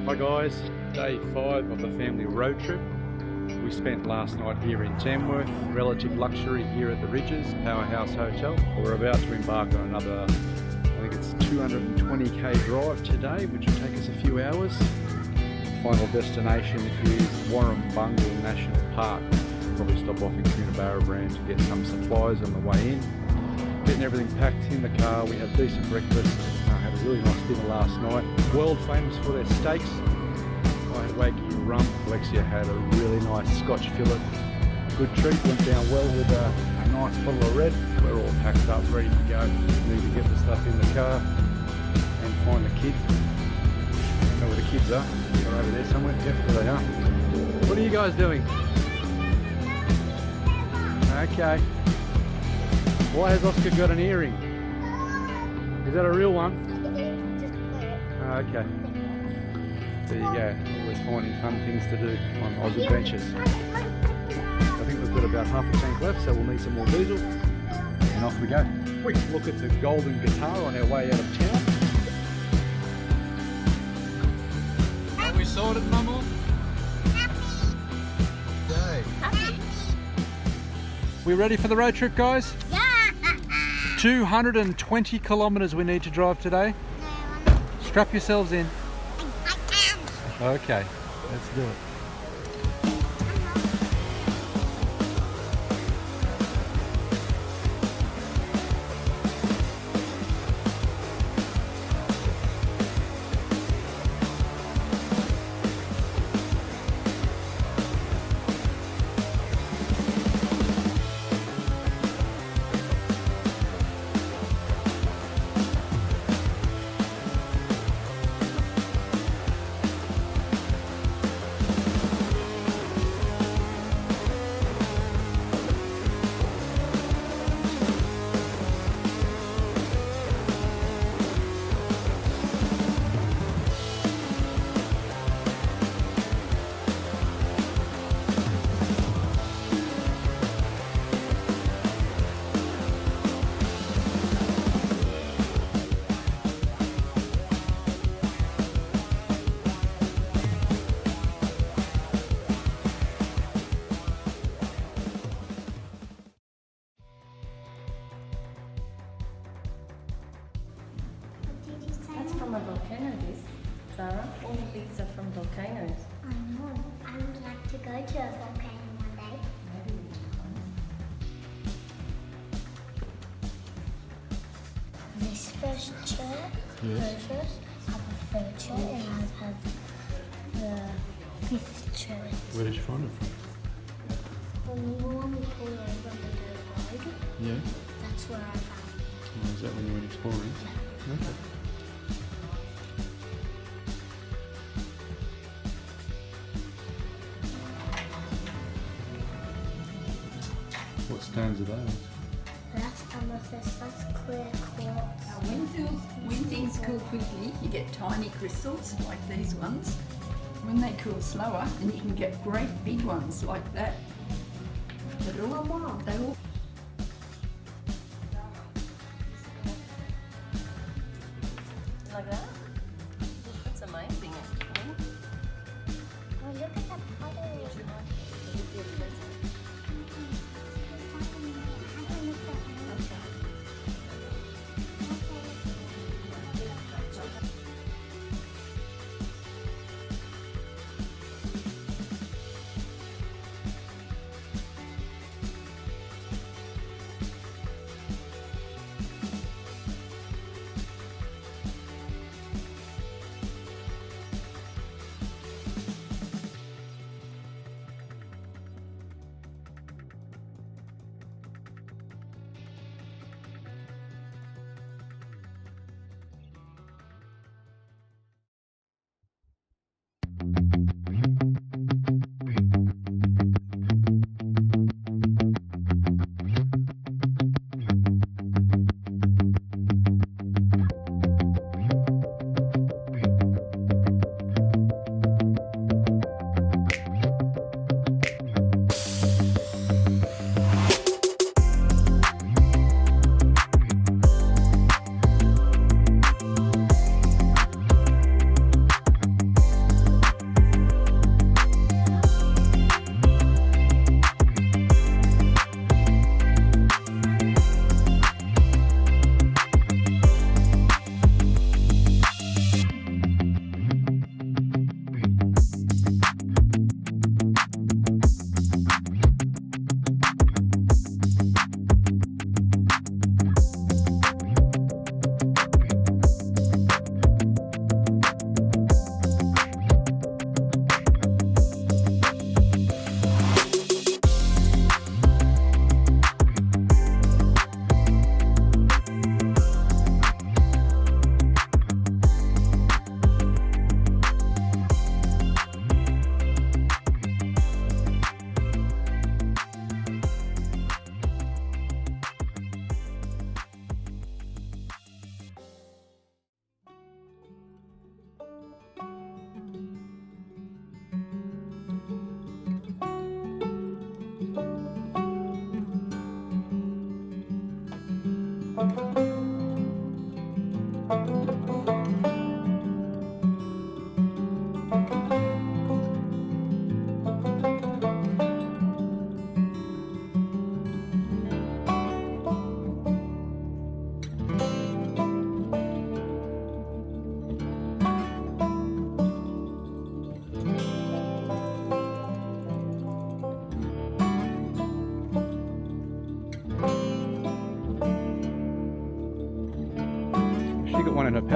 Hi guys, day 5 of the family road trip. We spent last night here in Tamworth, relative luxury here at the Ridges Powerhouse Hotel. We're about to embark on another, I think it's 220k drive today, which will take us a few hours. Final destination is Warrumbungle National Park. Probably stop off in Coonabarabran to get some supplies on the way in. Getting everything packed in the car. We had decent breakfast. Had a really nice dinner last night. World famous for their steaks. I had Wagyu rump. Alexia had a really nice Scotch fillet. Good treat. Went down well with a nice bottle of red. We're all packed up, ready to go. Need to get the stuff in the car and find the kids. I don't know where the kids are. They're over there somewhere. Yep, there they are. What are you guys doing? Okay. Why has Oscar got an earring? Is that a real one? Oh, okay. There you go. Always finding fun things to do on OZADVentures. I think we've got about half a tank left, so we'll need some more diesel. And off we go. Quick look at the golden guitar on our way out of town. Are we sorted, Mumble? Happy. We ready for the road trip, guys? Yeah. 220 kilometres we need to drive today. Strap yourselves in. Okay, let's do it. That's from a volcano, this, Sarah. All the bits are from volcanoes. I know. I would like to go to a volcano one day. Maybe we can. This first chair, first, I have a third chair, and I have the fifth chair. Where did you find it from? When we pull over the dirt road, Yeah. that's where I found it. Oh, is that when you went exploring? Okay. What stones are those? That's amethyst, that's clear quartz. Now, when things cool quickly, you get tiny crystals like these ones. When they cool slower, then you can get great big ones like that. They all Like that? That's amazing, actually. Oh, look at that puddle.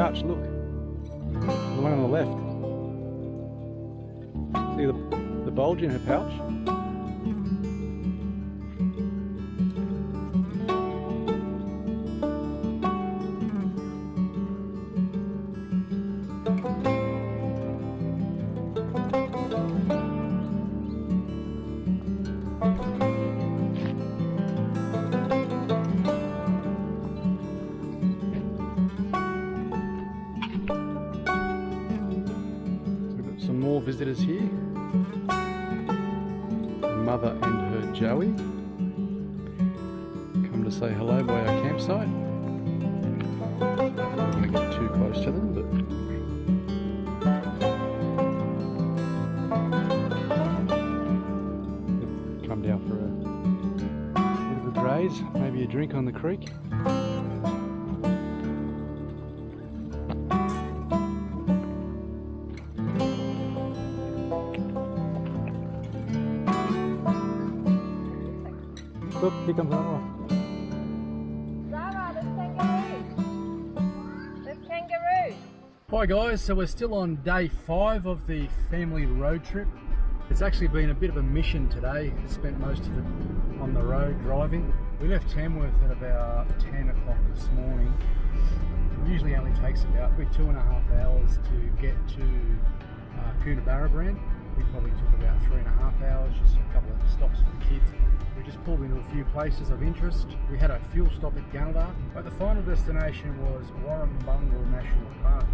pouch, look. The one on the left. See the bulge in her pouch? More visitors here. The mother and her Joey come to say hello by our campsite. I'm not going to get too close to them, but they've come down for a bit of a graze, maybe a drink on the creek. Look, here comes another one. Zara, there's kangaroos. There's kangaroos. Hi guys, so we're still on day 5 of the family road trip. It's actually been a bit of a mission today. Spent most of it on the road driving. We left Tamworth at about 10 o'clock this morning. It usually only takes about 2.5 hours to get to Coonabarabran. We probably took about 3.5 hours, just a couple of stops for the kids. We just pulled into a few places of interest. We had a fuel stop at Gunnedah, but the final destination was Warrumbungle National Park.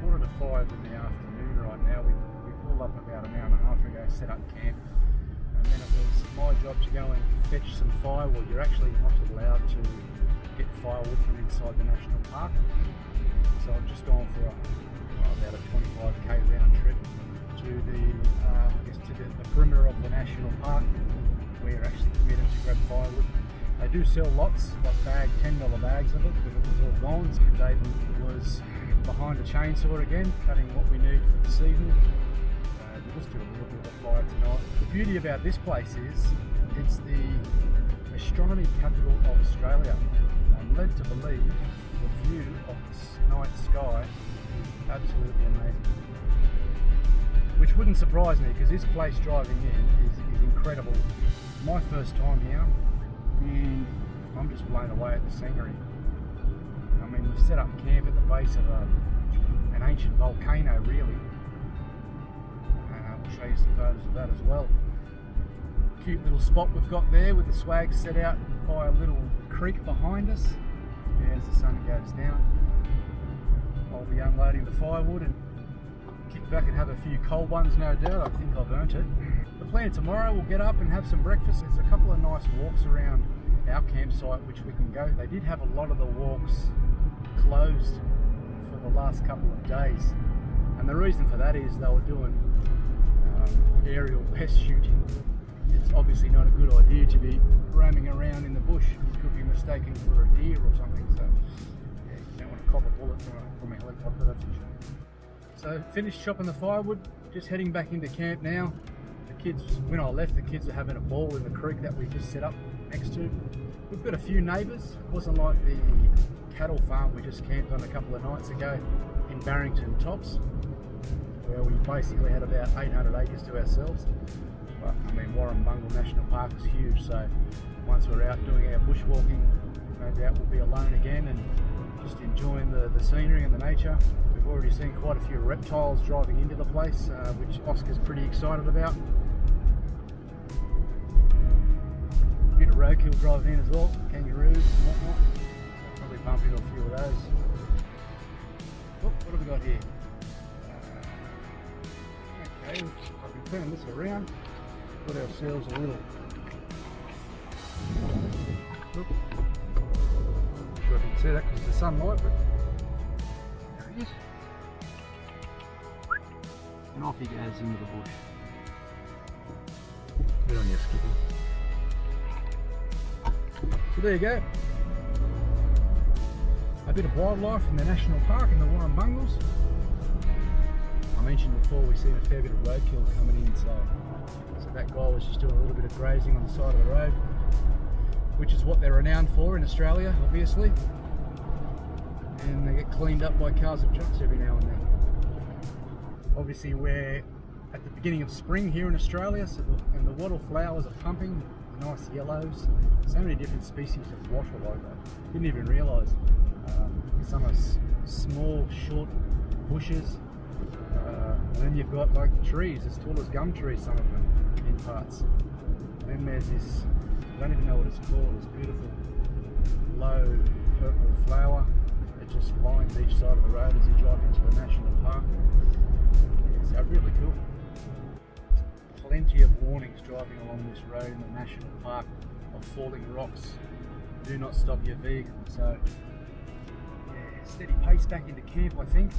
4:45 in the afternoon right now. We pulled up about an hour and a half ago, set up camp, and then it was my job to go and fetch some firewood. You're actually not allowed to get firewood from inside the national park, so I've just gone for about a 25k round trip to the perimeter of the national park, where you're actually permitted to grab firewood. They do sell lots, like $10 bags of it, but it was all gone. So David was behind a chainsaw again, cutting what we need for this evening. We'll just do a little bit of a fire tonight. The beauty about this place is it's the astronomy capital of Australia. I'm led to believe the view of this night sky is absolutely amazing. Which wouldn't surprise me, because this place driving in is incredible. My first time here, and I'm just blown away at the scenery. I mean, we've set up camp at the base of an ancient volcano, really. We'll show you some photos of that as well. Cute little spot we've got there with the swag set out by a little creek behind us. As the sun goes down, I'll be unloading the firewood and kick back and have a few cold ones, no doubt. I think I've earned it. The plan tomorrow, we'll get up and have some breakfast. There's a couple of nice walks around our campsite which we can go. They did have a lot of the walks closed for the last couple of days, and the reason for that is they were doing aerial pest shooting. It's obviously not a good idea to be roaming around in the bush. You could be mistaken for a deer or something, so yeah, you don't want to cop a bullet from a helicopter, that's for sure. So finished chopping the firewood, just heading back into camp now. The kids, when I left, the kids were having a ball in the creek that we just set up next to. We've got a few neighbours. It wasn't like the cattle farm we just camped on a couple of nights ago in Barrington Tops, where we basically had about 800 acres to ourselves. But I mean, Warrumbungle National Park is huge, so once we're out doing our bushwalking, no doubt we'll be alone again and just enjoying the scenery and the nature. We've already seen quite a few reptiles driving into the place, which Oscar's pretty excited about. A bit of roadkill driving in as well, kangaroos and whatnot. Probably bump into a few of those. Oh, what have we got here? Okay, I can turn this around. Put ourselves a little. Oop. Not sure if you can see that because of the sunlight, but there he is. And off he goes into the bush. Good on you, Skippy. So there you go. A bit of wildlife in the national park in the Warrumbungles. I mentioned before we've seen a fair bit of roadkill coming in, so that guy was just doing a little bit of grazing on the side of the road, which is what they're renowned for in Australia, obviously. and they get cleaned up by cars and trucks every now and then. Obviously we're at the beginning of spring here in Australia, and the wattle flowers are pumping, nice yellows. So many different species of wattle I didn't even realise. Some are small, short bushes, and then you've got like trees as tall as gum trees, some of them in parts. And then there's this, I don't even know what it's called, this beautiful low purple flower that just lines each side of the road as you drive into the national park. So really cool. Plenty of warnings driving along this road in the national park of falling rocks. Do not stop your vehicle. So yeah, steady pace back into camp, I think.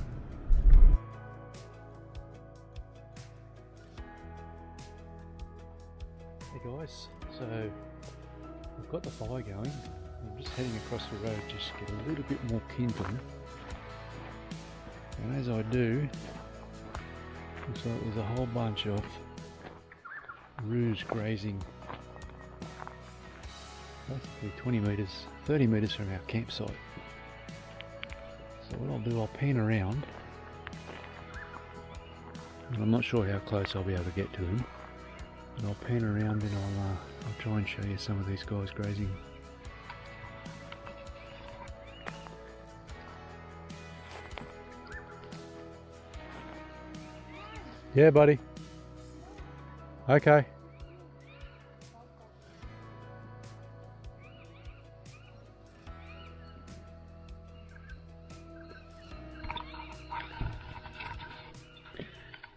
Hey guys, so I've got the fire going. I'm just heading across the road just to get a little bit more kindling. And as I do, looks like there's a whole bunch of roos grazing basically 20 metres, 30 metres from our campsite. So what I'll do, I'll pan around, and I'm not sure how close I'll be able to get to them, and I'll pan around and I'll try and show you some of these guys grazing. Yeah, buddy. Okay.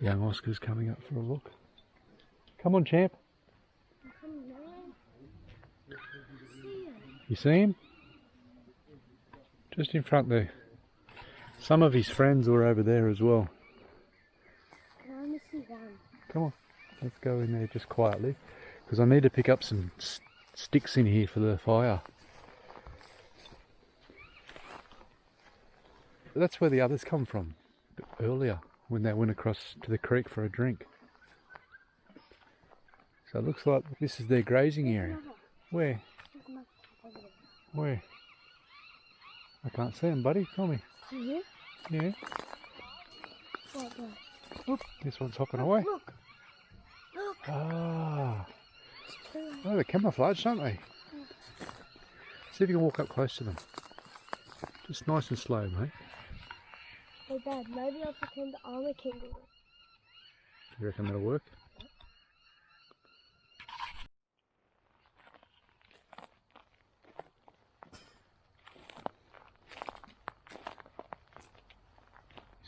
Young Oscar's coming up for a look. Come on, champ. You see him? Just in front there. Some of his friends were over there as well. Come on, let's go in there just quietly, because I need to pick up some sticks in here for the fire. That's where the others come from, earlier, when they went across to the creek for a drink. So it looks like this is their grazing area. Where? Where? I can't see them, buddy, tell me. Here? Yeah. What the? Oop, this one's hopping away. Look. Look. Ah. Oh, they're camouflaged, aren't they? See if you can walk up close to them. Just nice and slow, mate. Hey Dad, maybe I'll pretend I'm a kangaroo. You reckon that'll work?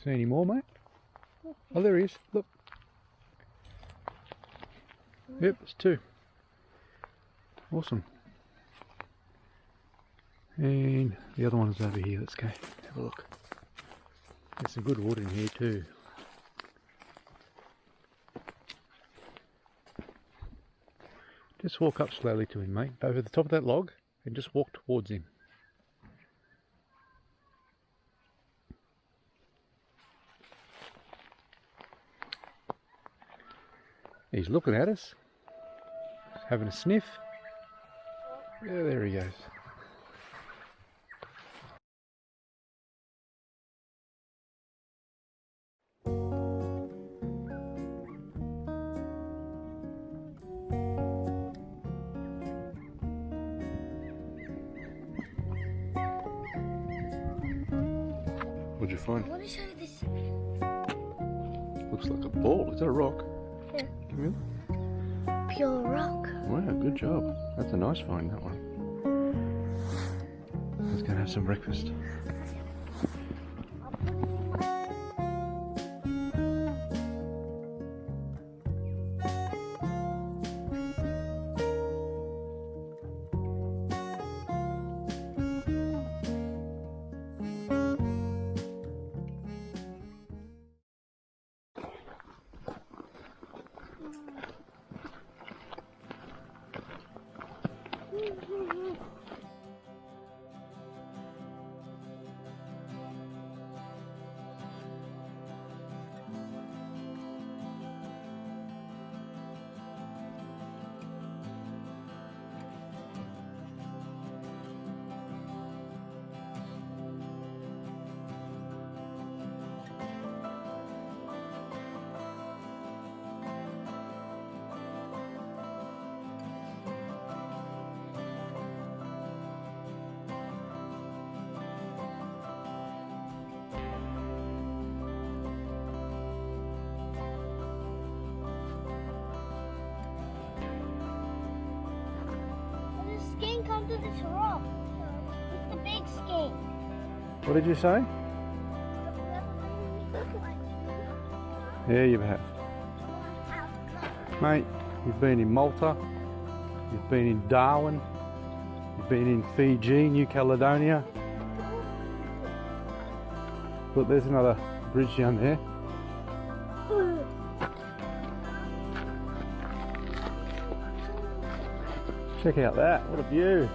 See any more, mate? Oh, there he is. Look. Yep, it's two. Awesome. And the other one is over here. Let's go have a look. There's some good wood in here too. Just walk up slowly to him, mate. Over the top of that log and just walk towards him. He's looking at us, having a sniff. Yeah, there he goes. What'd you find? I want to show you this. Looks like a ball. Is that a rock? Yeah. Really? Pure rock. Wow, good job. That's a nice find, that one. Let's go and have some breakfast. under this rock. It's the big skate. What did you say? Yeah, you have. Mate, you've been in Malta, you've been in Darwin, you've been in Fiji, New Caledonia. Look, there's another bridge down there. Check out that, what a view.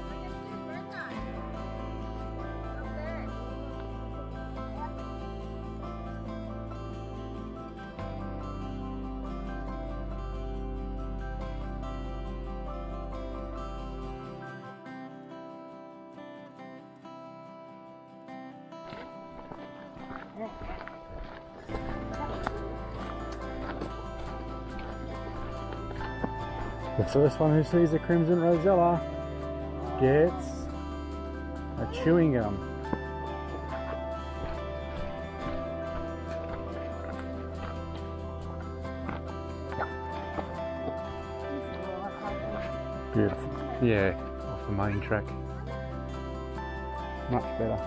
The first one who sees a crimson rosella gets a chewing gum. Beautiful. Yeah, off the main track. Much better.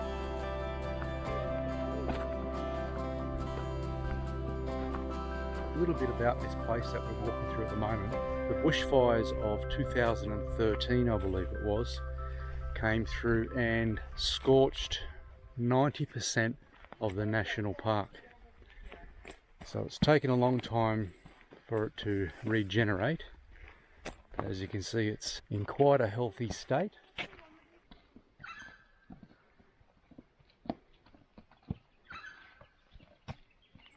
A little bit about this place that we're walking through at the moment. The bushfires of 2013, I believe it was, came through and scorched 90% of the national park. So it's taken a long time for it to regenerate. As you can see, it's in quite a healthy state.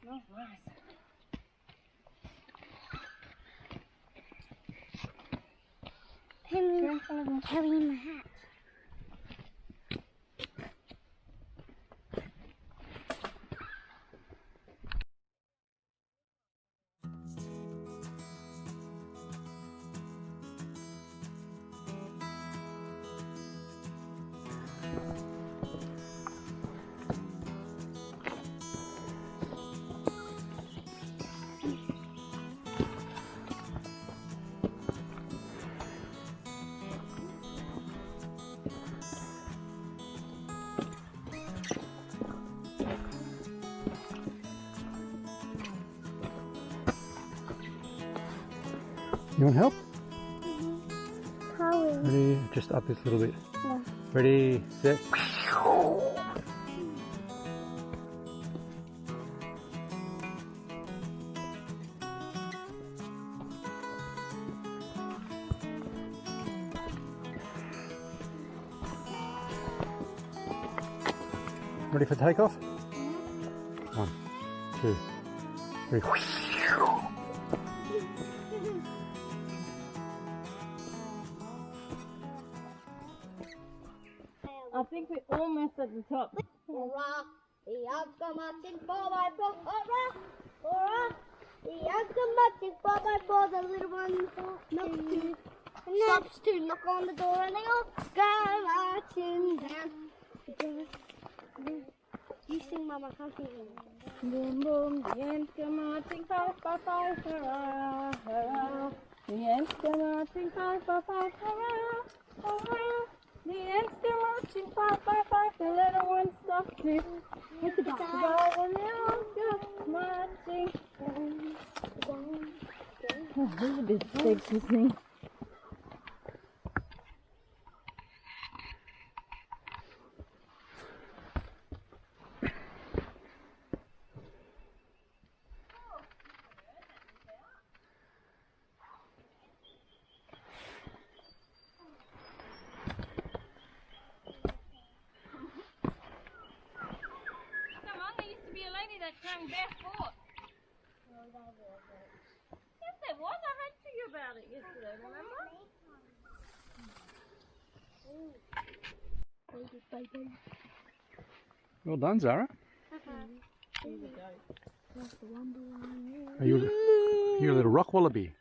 Smells nice. Carrying my hat. You want help? Carrying. Ready? Just up this little bit. Yeah. Ready, set. Ready for takeoff? 1, 2, 3. I think we're almost at the top. Hurrah! The ants go marching 4x4. Hurrah! Hurrah! The ants go marching 4x4. The little one stops to knock on the door, and they all go marching down. You sing, Mama. I can't sing. Boom boom, the ants go marching 5x5, hurrah, hurrah. The ants go marching 5x5, hurrah, hurrah. The ants go marching 5x5, the little one stops to hit the bar, and they all go marching. Oh, this is a bit sick to sing. That came barefoot. Yes, there was. I had to you about it yesterday, remember? Well done, Zara. You're a little rock wallaby.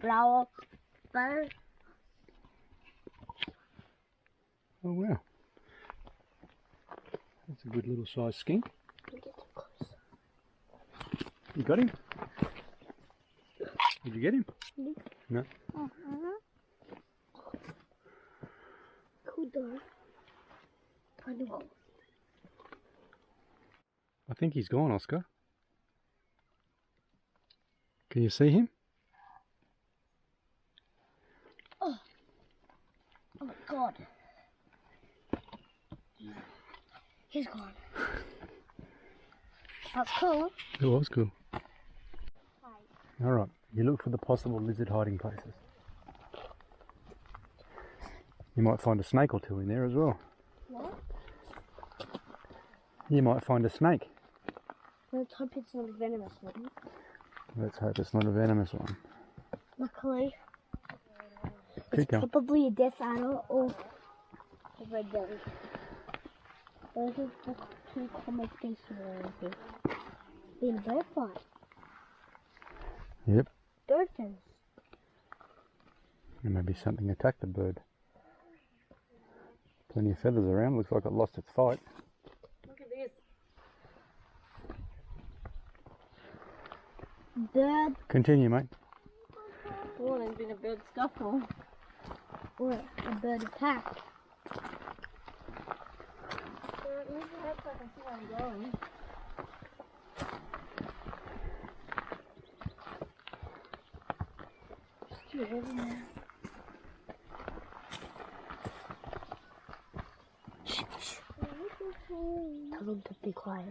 flower bird. Oh wow. That's a good little size skink. You got him? Did you get him? No. Cool dog. I think he's gone, Oscar. Can you see him? Oh my god. He's gone. That's cool. It was cool. Alright, you look for the possible lizard hiding places. You might find a snake or two in there as well. What? You might find a snake. Let's hope it's not a venomous one. Let's hope it's not a venomous one. Luckily, Keep it's going. probably a death adder or a red belly. Those are the two common species around here. Being a bird fly. Yep. Bird fins. And maybe something attacked the bird. Plenty of feathers around. Looks like it lost its fight. Look at this. Bird Continue, mate. Oh, there's been a bird scuffle. or a bird attack. That's like I see where I'm going. It's too heavy now. Tell them to be quiet.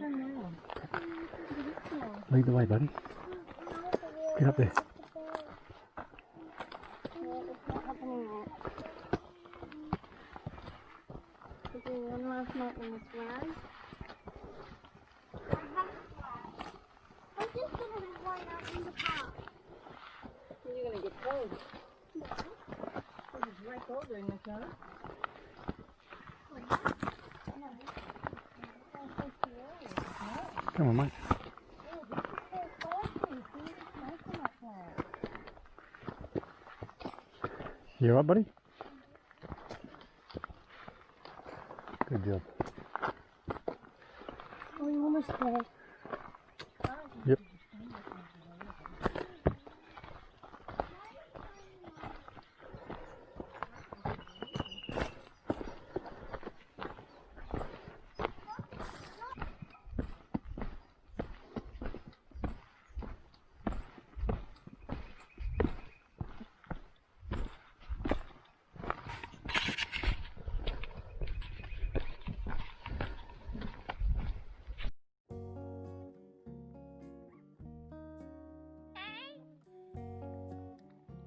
Lead the way, buddy. Get up there. One last night in this round. I'm just gonna be going out in the park. You're gonna get cold. There's a great order in the car. Come on, mate. You alright, buddy? Good job. Oh, you're almost there. Yep.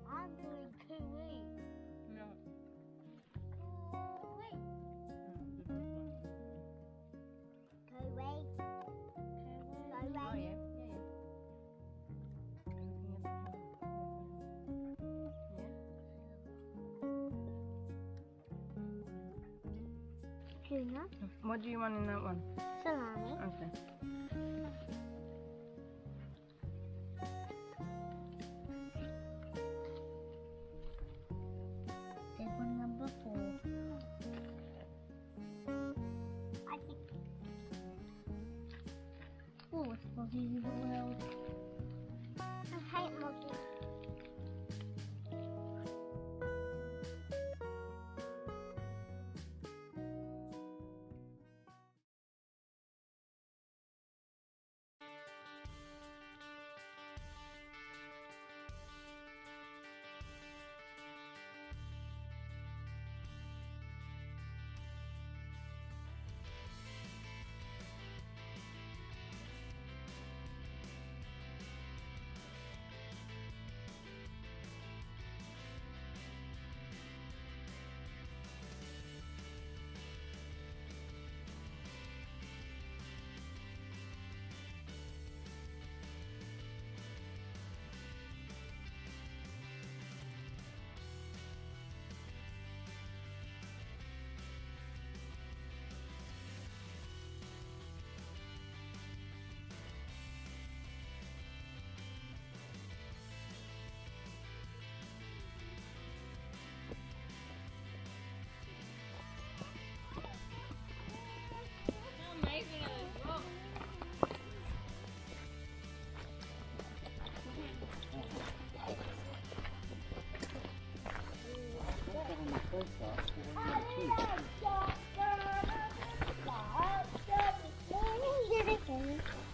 I'm doing cooey. Cooey. Oh, yeah. Tuna. What do you want in that one? Salami. Okay. There's one number 4. I think. Oh, it's muggy in the world. I hate muggy.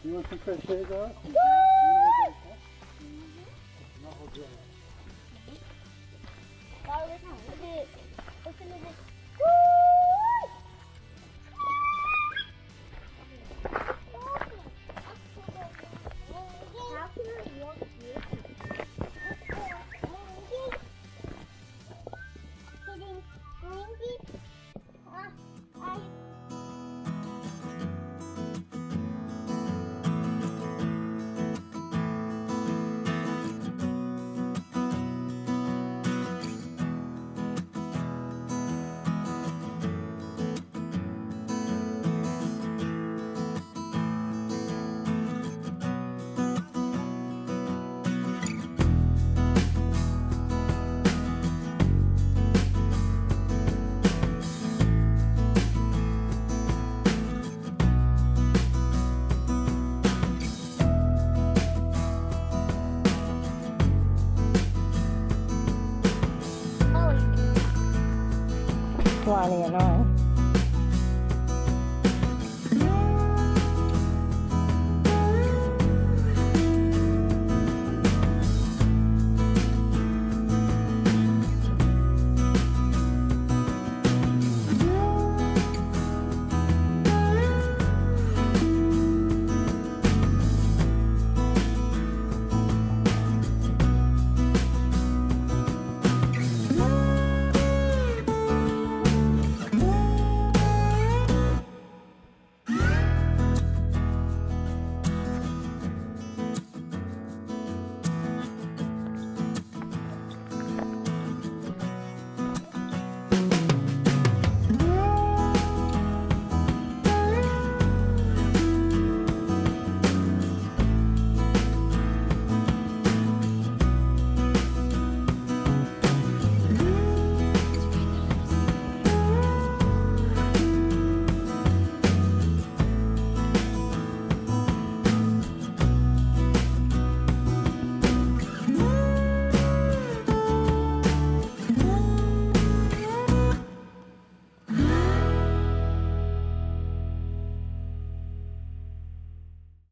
You want some fresh air, guys? Bloody annoying.